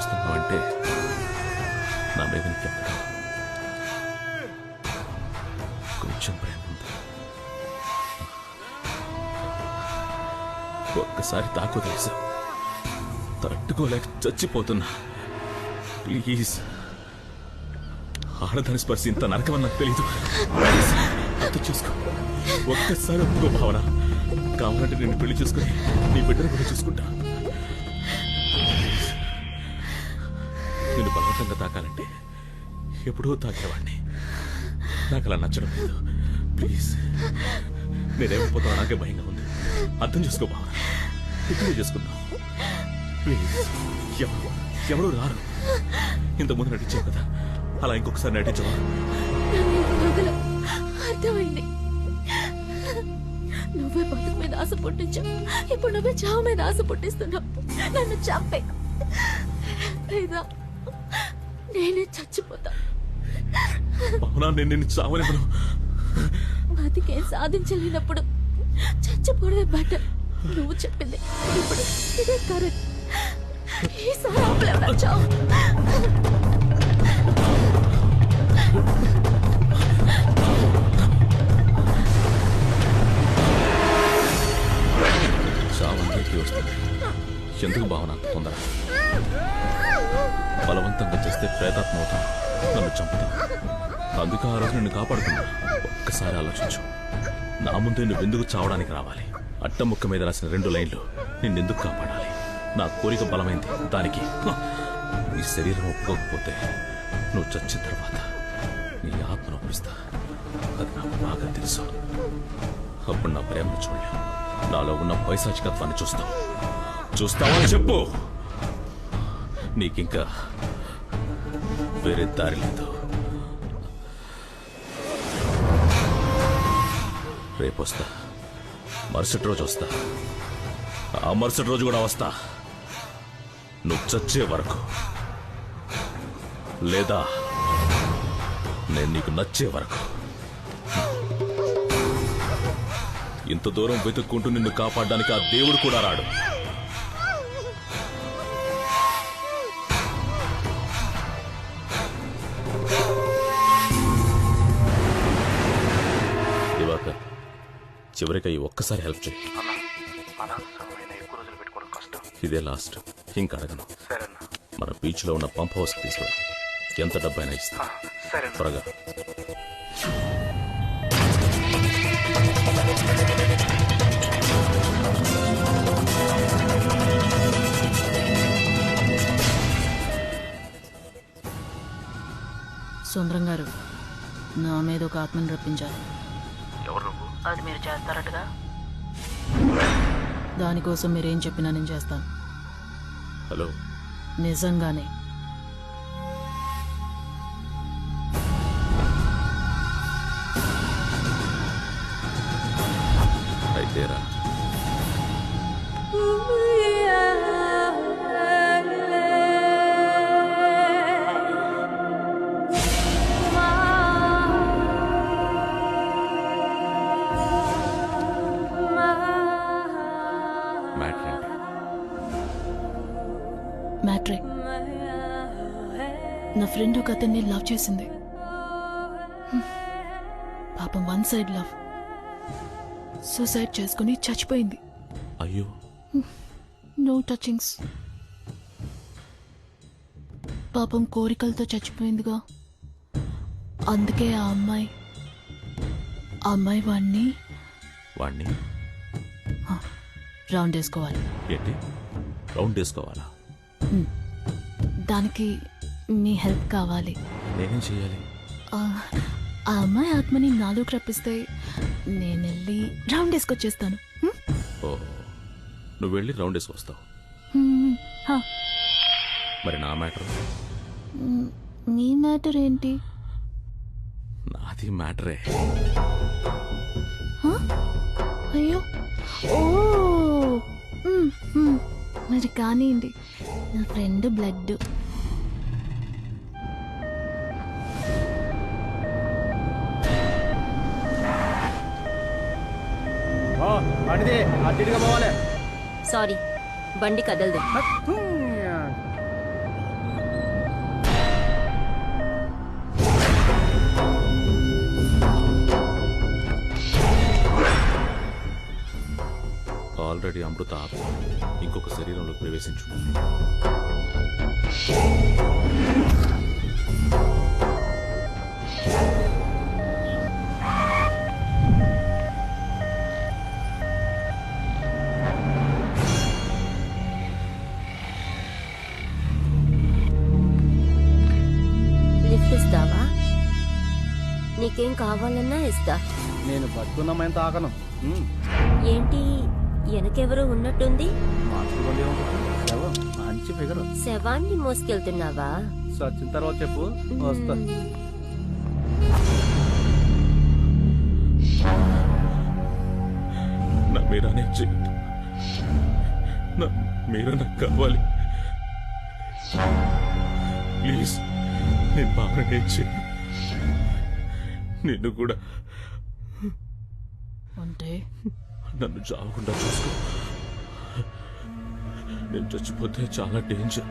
చూపిస్తున్నావు అంటే నా మీద నీకెంత కొంచెం ప్రేమ ఉంది. ఒక్కసారి తాకు తెలుసా, తట్టుకోలేక చచ్చిపోతున్నా. ప్లీజ్, ఆడదాని స్పర్శ ఇంత నరకమని నాకు తెలీదు. అర్థం చూసుకో, ఒక్కసారి ఒప్పుకో భావన. కావాలంటే నేను పెళ్లి చూసుకుని నీ బిడ్డను కూడా చూసుకుంటా. నేను బలవంతంగా తాకాలంటే ఎప్పుడో తాకేవాడిని. నాకు అలా నచ్చడం లేదు. ప్లీజ్, నేనేమైపోతావు నాకే భయంగా ఉంది. అర్థం చేసుకో భావన, ఇప్పుడే చేసుకుందాం ప్లీజ్. ఎవరు రారు. ఇంతకుముందు నటించావు కదా, అలా ఇంకొకసారి నటించవా? అర్థమైంది. నువ్వే బతుకు మీద ఆశ పుట్టించావు, ఇప్పుడు నువ్వే చావు మీద ఆశ పుట్టిస్తున్నావు. నన్ను చంపే లేదా నేనే చచ్చిపోతా. అవునా, నేను నిన్ను చావలేను. బతికేం సాధించలేనప్పుడు చచ్చిపోవడమే బెటర్. నువ్వు చెప్పింది ఇప్పుడు ఇదే కరెక్ట్. ఈసారి ఆపలేవా చావు? చావందరికీ వస్తుంది. ఎందుకు భావన తొందర? బలవంతంగా చేస్తే ప్రేతాత్మ అవుతాం, నన్ను చంపుతాం. అందుకే ఆ రోజు నిన్ను కాపాడుకున్నా. ఒక్కసారి ఆలోచించు, నా ముందే నువ్వెందుకు చావడానికి రావాలి? అట్టముక్క మీద రాసిన 2 లైన్లు నిన్నెందుకు కాపాడాలి? నా కోరిక బలమైంది, దానికి నీ శరీరం ఒప్పుకోకపోతే నువ్వు చచ్చిన తర్వాత నీ ఆత్మను ఒప్పిస్తా. అది నాకు బాగా తెలుసు. అప్పుడు నా ప్రేమను చూడలేవు, నాలో ఉన్న పైశాచికత్వాన్ని చూస్తావా చెప్పు. నీకింకా వేరే దారి లేదు. రేపు వస్తా, మరుసటి రోజు వస్తా, ఆ మరుసటి రోజు కూడా వస్తా. నువ్వు చచ్చే వరకు, లేదా నేను నీకు నచ్చే వరకు. ఇంత దూరం వెతుక్కుంటూ నిన్ను కాపాడడానికి ఆ దేవుడు కూడా రాడు. దివాకర్, చివరికి ఈ ఒక్కసారి హెల్ప్ చేయి. ఇదే లాస్ట్, ఇంకా అడగను. మన బీచ్ లో ఉన్న పంప్ హౌస్ తీసుకురా. ఎంత డబ్బైనా ఇస్తా. త్వరగా. సుందరం గారు, నా మీద ఒక ఆత్మని రప్పించాలి. ఎవరు నువ్వు? అది మీరు చేస్తారటగా. దానికోసం మీరేం చెప్పినా నేను చేస్తాను. హలో, నిజంగానే. అయితేరా. మ్యాట్రే, నా ఫ్రెండ్ ఒక అతన్ని లవ్ చేసింది. పాపం వన్ సైడ్ లవ్. సూసైడ్ చేసుకుని చచ్చిపోయింది. అయ్యో. No touchings. పాపం కోరికలతో చచ్చిపోయిందిగా. అందుకే ఆ అమ్మాయి వాణ్ణి రౌండ్ వేసుకోవాలి. ఏంటి రౌండ్ వేసుకోవాలా? దానికి మీ హెల్ప్ కావాలి. నేనేం చేయాలి? ఆ అమ్మాయి ఆత్మని నాలోకి రప్పిస్తే నేను వెళ్ళి రౌండ్ వేసుకొచ్చేస్తాను. ఓ, నువ్వు వెళ్ళి రౌండ్ వేసుకొస్తావు. మరి నా మ్యాటర్? మీ మ్యాటర్ ఏంటి? నాది మ్యాటరే. అయ్యో, ఓ, మరి కానివ్వండి. నా ఫ్రెండ్ బ్లడ్. సారీ, బండి కదలదు. ఆల్రెడీ అమృత ఆత్మ ఇంకొక శరీరంలో ప్రవేశించుంది. లిఫ్ట్ ఇస్తావా? నీకేం కావాలన్నా ఇస్తా. నేను బతుకున్నమైంత ఆకను. ఏంటి వెనకెవరో ఉన్నట్టుంది? మంచి ఫిగర్. శవాన్ని మోసుకెళ్తున్నావా? సచిన తర్వాత చెప్పు, వస్తా. నా మీరానే చెయ్యండి. నా మీరా నాకు కావాలి ప్లీజ్. నేను బాగానే చెయ్యి. నిన్ను కూడా అంటే నన్ను చావకుండా చూసుకో. నేను చచ్చిపోతే చాలా డేంజర్.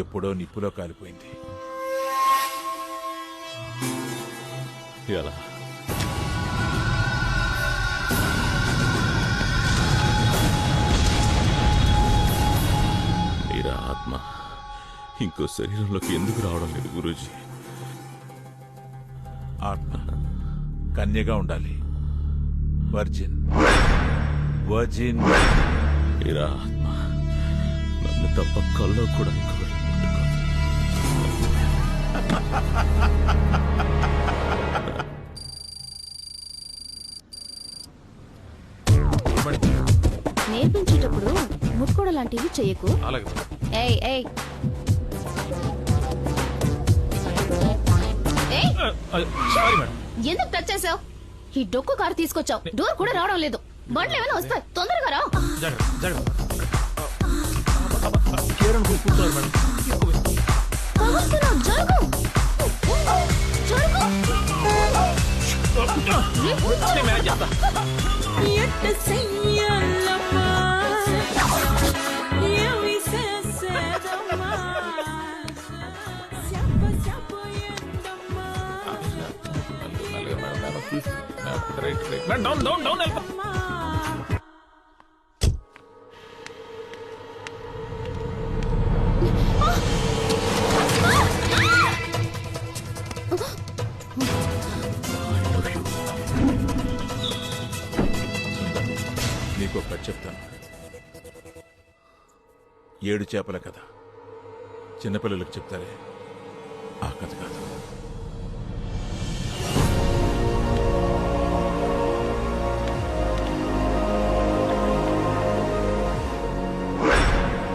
ఎప్పుడో నిప్పులో కాలిపోయింది. ఎలా? మీరా ఆత్మ ఇంకో శరీరంలోకి ఎందుకు రావడం లేదు గురూజీ? ఆత్మ కన్యగా ఉండాలి. Virgin virgin. మీరా ఆత్మ నన్ను తప్ప కల్లో కూడా ఇంకొకటి ముట్టుకోదు. నేర్పించేటప్పుడు ముట్టుకోవడం లాంటివి చెయ్యకు. ఏయ్ ఏయ్ ఎందుకు టచ్ చేసావు? ఈ డొక్కు కారు తీసుకొచ్చావు, డోర్ కూడా రావడం లేదు. బండ్లు ఏమైనా వస్తాయి, తొందరగా రా. కావస్తున్నావు, జరుగు జరుగు. నీకు ఒక కథ చెప్తాను. 7 చేపల కథ. చిన్నపిల్లలకు చెప్తారే ఆ కథ కాదు.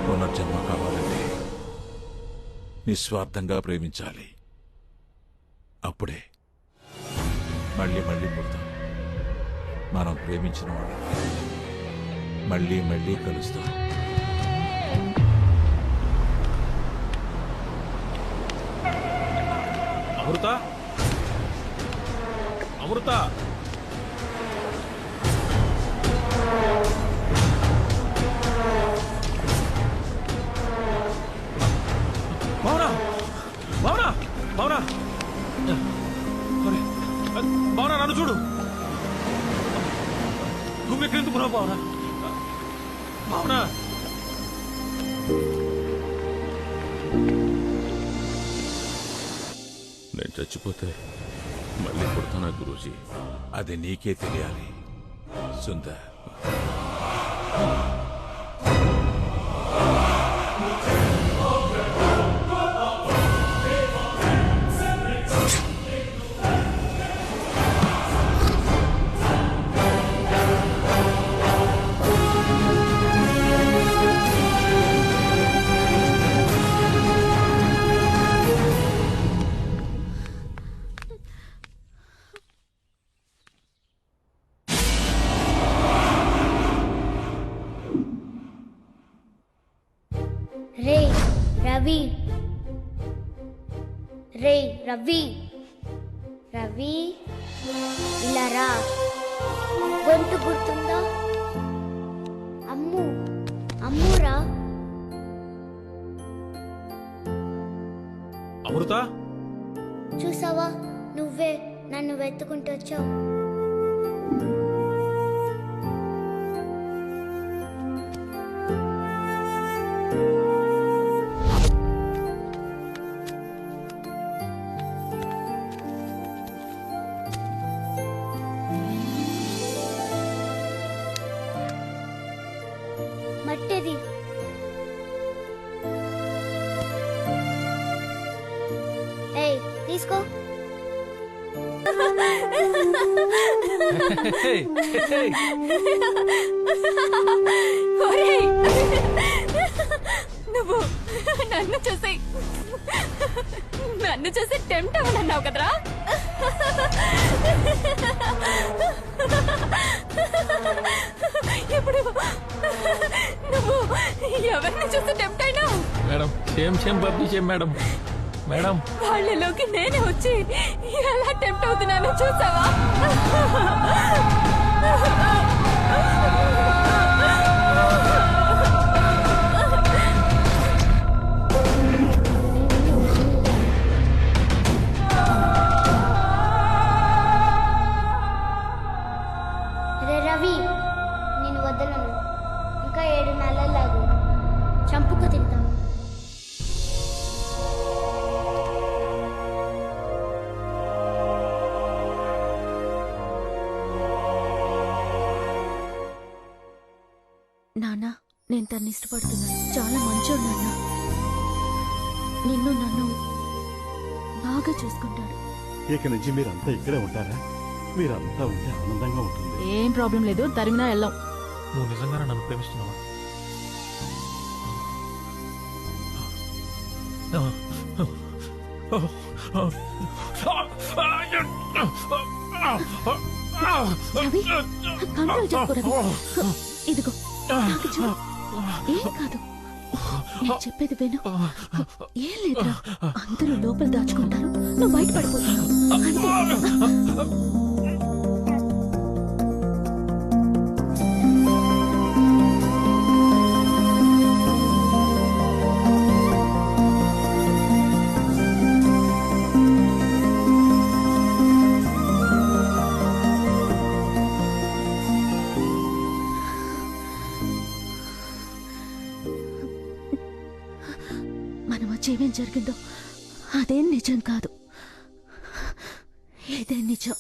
పునర్జన్మ కావాలంటే నిస్వార్థంగా ప్రేమించాలి. అప్పుడే మళ్ళీ మళ్ళీ పుడతాం. మనం ప్రేమించిన వాళ్ళు మళ్ళీ మళ్ళీ కలుస్తాం. అమృత, అమృత, భావనా, భావనా, భావనా, భావనా నన్ను చూడు. నువ్వు ఎక్కడెందుకున్నావు భావనా? భావనా, నేను చచ్చిపోతే మళ్ళీ పుడతానా గురూజీ? అది నీకే తెలియాలి సుందర్. రవి రే రవి రవి ఇలా రా గొంతు గుర్తుందా అమ్మురా అమృత చూసావా నువ్వే నన్ను వెతుకుంటూ వచ్చావు మట్టేది ఏయ్ తీసుకో ఒరేయ్, నువ్వు నన్ను చూసి టెంప్ట్ అవ్వనన్నావు కదరా. ఇప్పుడు నువ్వు ఎవరిని చూసి టెంప్ట్ అయినావు? Madam same publish madam. Madam వాళ్ళలోకి నేనే వచ్చి ఎలా టెంప్ట్ అవుతున్నానో చూసావా? రే రవి నేను వదలను ఇంకా 7 నెలలాగు చంపుకు తింటావు నాన్న, నేను తన్ని ఇష్టపడుతున్నాను. చాలా మంచోడు నాన్న. నిన్ను నన్ను బాగా చూసుకుంటాడు. ఇక నుంచి మీరంతా ఇక్కడే ఉంటారా? మీరంతా ఉంటే ఆనందంగా ఉంటుంది. ఏం ప్రాబ్లం లేదు, తరిమినా వెళ్ళాం. నువ్వు నిజంగానే నన్ను ప్రేమిస్తున్నావా? రవి, కంట్రోల్ చేసుకో రవి. ఇదిగో నాకు చూడు, ఏం కాదు. నేను చెప్పేది విను. ఏం లేదురా, అందరూ లోపల దాచుకుంటారు, నువ్వు బయట పడిపోతావు అంతే. మన మధ్య ఏమేం జరిగిందో అదేం నిజం కాదు, ఇదే నిజం.